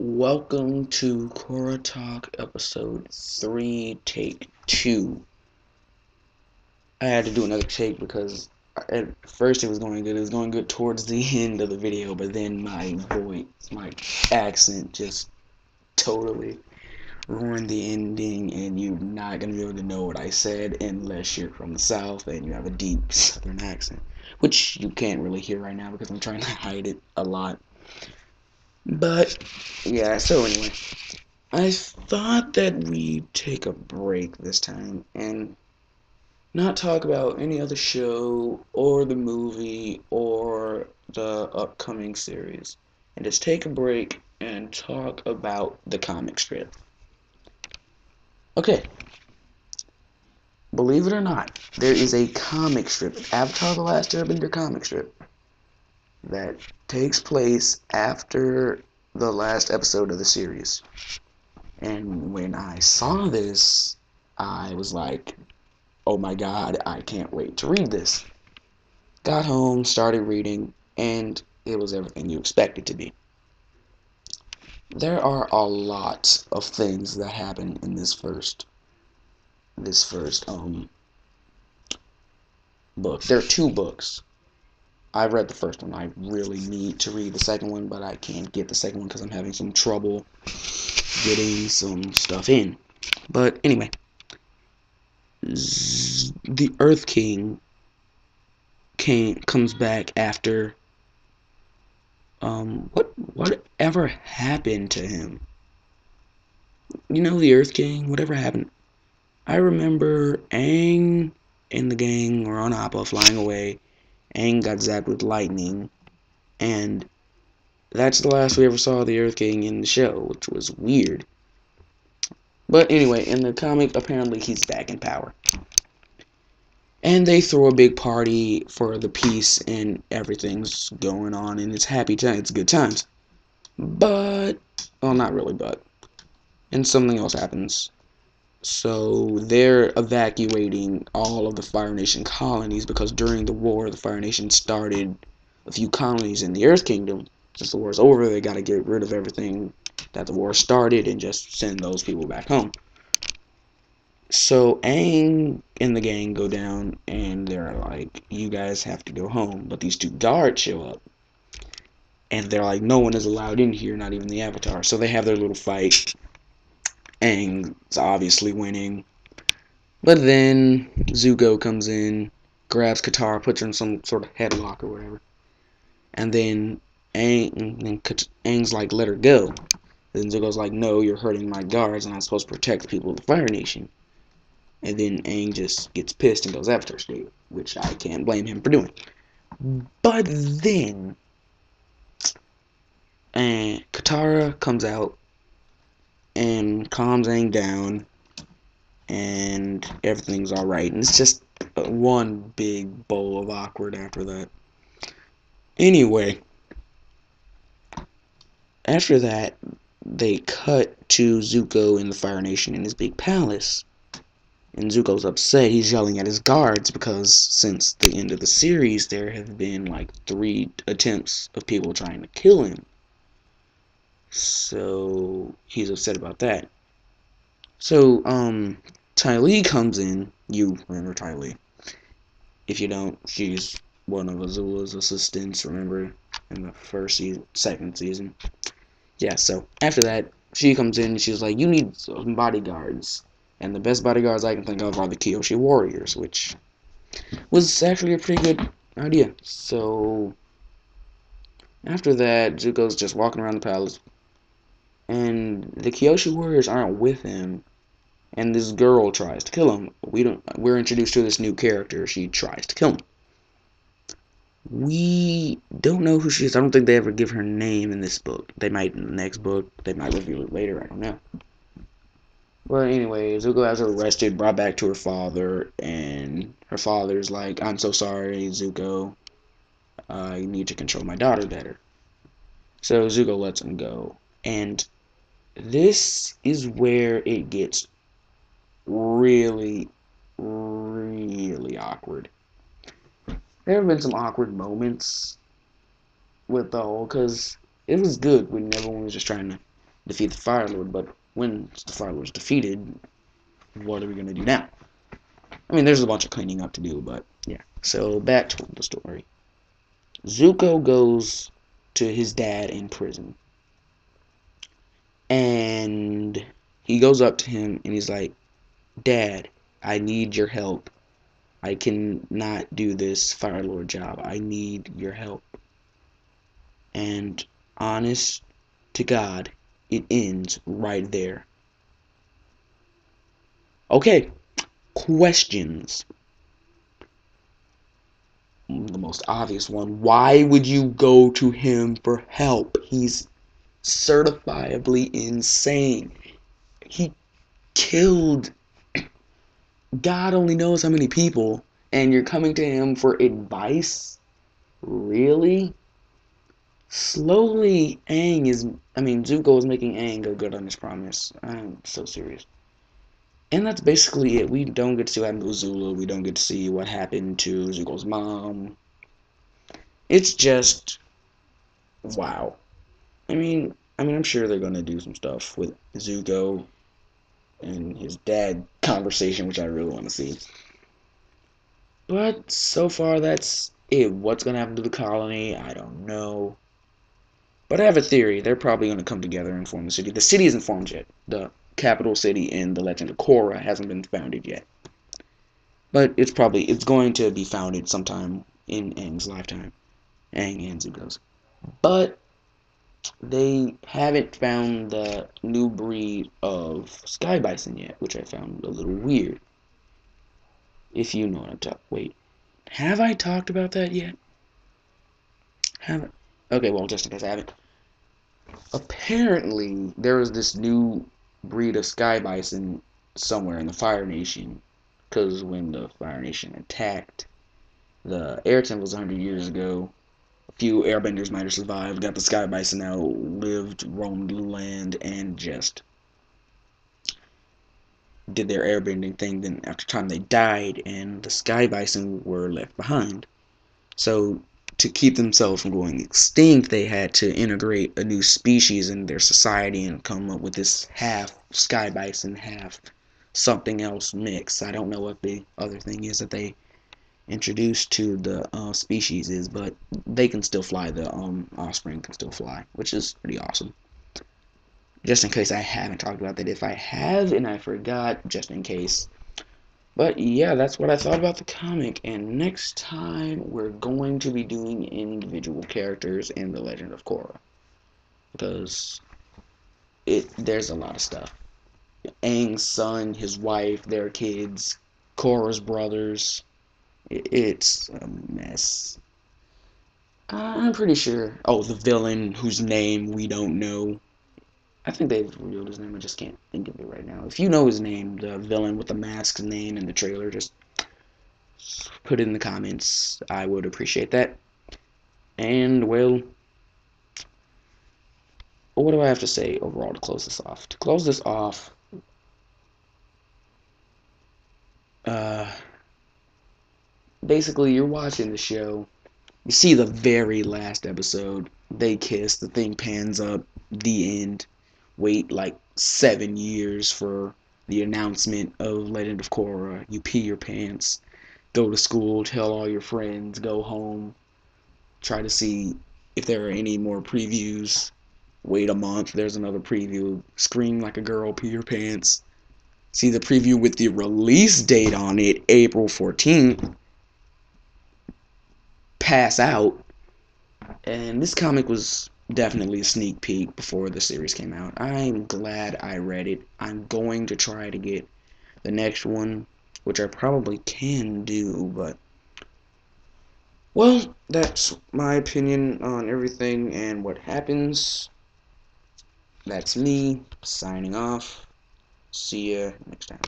Welcome to Korra Talk episode 3, take 2. I had to do another take because at first it was going good. It was going good towards the end of the video, but then my voice, my accent just totally ruined the ending, and you're not going to be able to know what I said unless you're from the South and you have a deep Southern accent, which you can't really hear right now because I'm trying to hide it a lot. But, yeah, so anyway. I thought that we'd take a break this time and not talk about any other show or the movie or the upcoming series, and just take a break and talk about the comic strip. Okay, believe it or not, there is a comic strip, Avatar: The Last Airbender comic strip, that takes place after the last episode of the series. And when I saw this, I was like, oh my god, I can't wait to read this. Got home, started reading, and it was everything you expect it to be. There are a lot of things that happen in this first book. There are two books. I read the first one. I really need to read the second one, but I can't get the second one because I'm having some trouble getting some stuff in. But anyway, the Earth King comes back after whatever happened to him? You know, the Earth King, whatever happened? I remember Aang and the gang were on Appa flying away. Aang got zapped with lightning, and that's the last we ever saw of the Earth King in the show, which was weird. But anyway, in the comic, apparently he's back in power. And they throw a big party for the peace, and everything's going on, and it's happy times, it's good times. But, well, not really, but. And something else happens. So they're evacuating all of the Fire Nation colonies because during the war, the Fire Nation started a few colonies in the Earth Kingdom. Since the war's over, they gotta get rid of everything that the war started and just send those people back home. So Aang and the gang go down and they're like, you guys have to go home. But these two guards show up. And they're like, no one is allowed in here, not even the Avatar. So they have their little fight. Aang's obviously winning. But then Zuko comes in, grabs Katara, puts her in some sort of headlock or whatever. And then Aang's like, let her go. Then Zuko's like, no, you're hurting my guards and I'm supposed to protect the people of the Fire Nation. And then Aang just gets pissed and goes Avatar state, which I can't blame him for doing. But then Katara comes out and calms Aang down, and everything's alright. And it's just one big bowl of awkward after that. Anyway, after that, they cut to Zuko in the Fire Nation in his big palace. And Zuko's upset. He's yelling at his guards because since the end of the series, there have been like 3 attempts of people trying to kill him. So he's upset about that. So, Ty Lee comes in. You remember Ty Lee. If you don't, she's one of Azula's assistants, remember, in the second season. Yeah, so after that, she comes in and she's like, you need some bodyguards. And the best bodyguards I can think of are the Kyoshi Warriors, which was actually a pretty good idea. So after that, Zuko's just walking around the palace, and the Kyoshi Warriors aren't with him, and this girl tries to kill him. We're introduced to this new character. She tries to kill him. We don't know who she is. I don't think they ever give her name in this book. They might in the next book. They might reveal it later. I don't know. Well, anyway, Zuko has her arrested, brought back to her father, and her father's like, I'm so sorry, Zuko. I need to control my daughter better. So Zuko lets him go. And this is where it gets really, really awkward. There have been some awkward moments with the whole, because it was good when everyone was just trying to defeat the Fire Lord. But when the Fire Lord's defeated, what are we gonna do now? I mean, there's a bunch of cleaning up to do, but yeah. So back to the story. Zuko goes to his dad in prison, and he goes up to him and he's like, "Dad, I need your help. I cannot do this Fire Lord job. I need your help." And honest to God, it ends right there. Okay, questions. The most obvious one: why would you go to him for help? He's certifiably insane. He killed God only knows how many people, and you're coming to him for advice? Really? Slowly, Zuko is making Aang go good on his promise. I'm so serious. And that's basically it. We don't get to see what happened to Azula. We don't get to see what happened to Zuko's mom. It's just, wow. I'm sure they're gonna do some stuff with Zuko and his dad conversation, which I really want to see. But so far, that's it. What's gonna happen to the colony? I don't know. But I have a theory. They're probably gonna come together and form the city. The city isn't formed yet. The capital city in the Legend of Korra hasn't been founded yet. But it's going to be founded sometime in Aang's lifetime. Aang and Zuko's. But they haven't found the new breed of sky bison yet, which I found a little weird. If you know what I'm talking. Wait, have I talked about that yet? Haven't. Okay, well, just in case I haven't. Apparently, there was this new breed of sky bison somewhere in the Fire Nation, because when the Fire Nation attacked the Air Temples 100 years ago, a few airbenders might have survived, got the sky bison out, lived, roamed the land, and just did their airbending thing. Then after time they died, and the sky bison were left behind. So to keep themselves from going extinct, they had to integrate a new species in their society and come up with this half sky bison, half something else mix. I don't know what the other thing is that they introduced to the species is, but they can still fly. The offspring can still fly, which is pretty awesome. Just in case I haven't talked about that. If I have and I forgot, just in case. But yeah, that's what I thought about the comic. And next time, we're going to be doing individual characters in The Legend of Korra. Because there's a lot of stuff. Aang's son, his wife, their kids, Korra's brothers. It's a mess. I'm pretty sure. Oh, the villain whose name we don't know. I think they've revealed his name. I just can't think of it right now. If you know his name, the villain with the mask's name in the trailer, just put it in the comments. I would appreciate that. And, well, what do I have to say overall to close this off? To close this off, uh, basically, you're watching the show. You see the very last episode. They kiss. The thing pans up. The end. Wait like 7 years for the announcement of Legend of Korra. You pee your pants. Go to school. Tell all your friends. Go home. Try to see if there are any more previews. Wait a month. There's another preview. Scream like a girl. Pee your pants. See the preview with the release date on it, April 14th. Pass out. And this comic was definitely a sneak peek before the series came out. I'm glad I read it. I'm going to try to get the next one, which I probably can do, but well, that's my opinion on everything and what happens. That's me signing off. See ya next time.